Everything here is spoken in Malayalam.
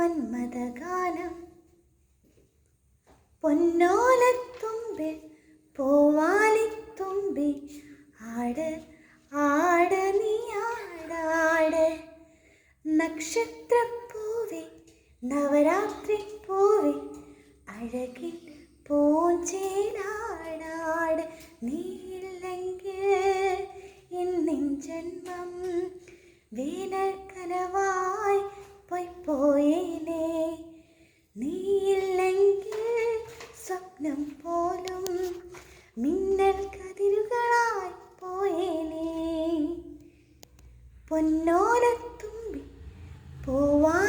മന്മഥഗാനം. പൊന്നോലത്തുമ്പിൽ പൂവാലിത്തുമ്പി ആട് ആട് നീ ആടാട്. നക്ഷത്രപ്പൂവേ നവരാത്രി പൂവേ അഴകിൻ പൂഞ്ചേലാടാട്. നീയില്ലെങ്കിൽ ഇന്നിൻ ജന്മം വേനൽ കനവായി പോയേനേ. നീയില്ലെങ്കിൽ സ്വപ്നം പോലും മിന്നൽ കതിരുകളായി പോയേനേ. പൊന്നോലത്തുമ്പി പൂവാ